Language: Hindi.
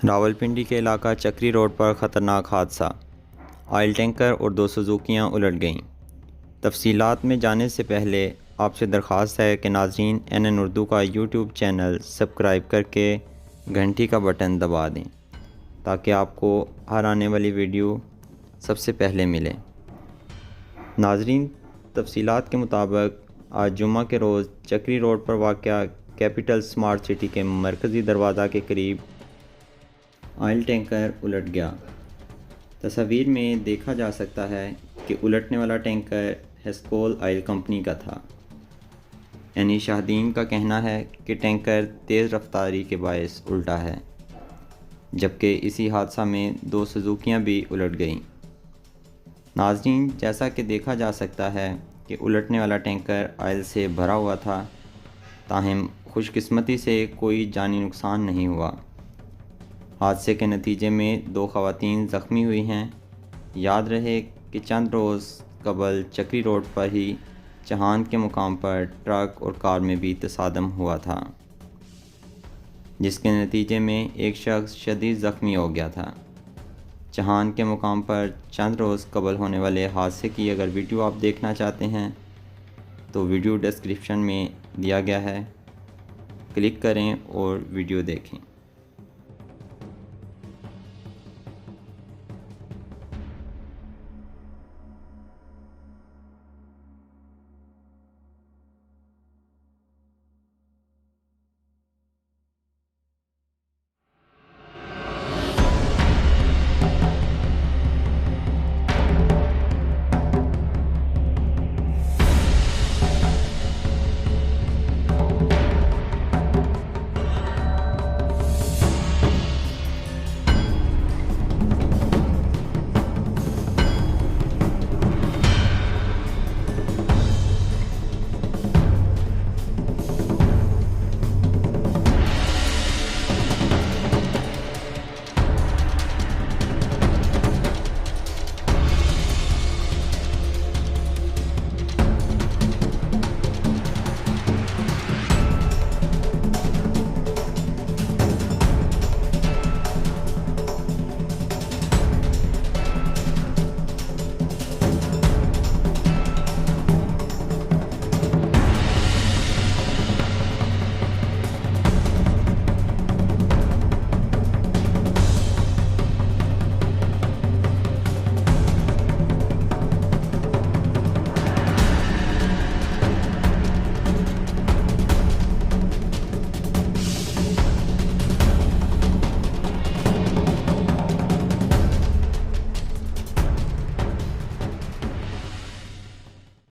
रावलपिंडी के इलाका चक्री रोड पर ख़तरनाक हादसा। ऑयल टैंकर और दो सुजुकियाँ उलट गईं। तफसीलात में जाने से पहले आपसे दरख्वास्त है कि नाज़रीन NN उर्दू का यूट्यूब चैनल सब्सक्राइब करके घंटी का बटन दबा दें ताकि आपको हर आने वाली वीडियो सबसे पहले मिले। नाज़रीन, तफसीलात के मुताबिक आज जुम्मा के रोज़ चक्री रोड पर वाक़या कैपिटल स्मार्ट सिटी के मरकज़ी दरवाज़ा के करीब ऑयल टैंकर उलट गया। तस्वीर में देखा जा सकता है कि उलटने वाला टैंकर हेस्कोल ऑयल कंपनी का था। यानी शाहदीन का कहना है कि टैंकर तेज़ रफ्तारी के बायस उल्टा है, जबकि इसी हादसा में दो सुजुकियाँ भी उलट गईं। नाज़रीन, जैसा कि देखा जा सकता है कि उलटने वाला टैंकर ऑयल से भरा हुआ था, ताहम खुशकिस्मती से कोई जानी नुकसान नहीं हुआ। हादसे के नतीजे में दो ख़वातीन ज़ख्मी हुई हैं। याद रहे कि चंद रोज़ कबल चक्री रोड पर ही चहान के मुकाम पर ट्रक और कार में भी तसादम हुआ था, जिसके नतीजे में एक शख्स शदीद ज़ख्मी हो गया था। चहान के मुकाम पर चंद रोज़ कबल होने वाले हादसे की अगर वीडियो आप देखना चाहते हैं तो वीडियो डिस्क्रिप्शन में दिया गया है, क्लिक करें और वीडियो देखें।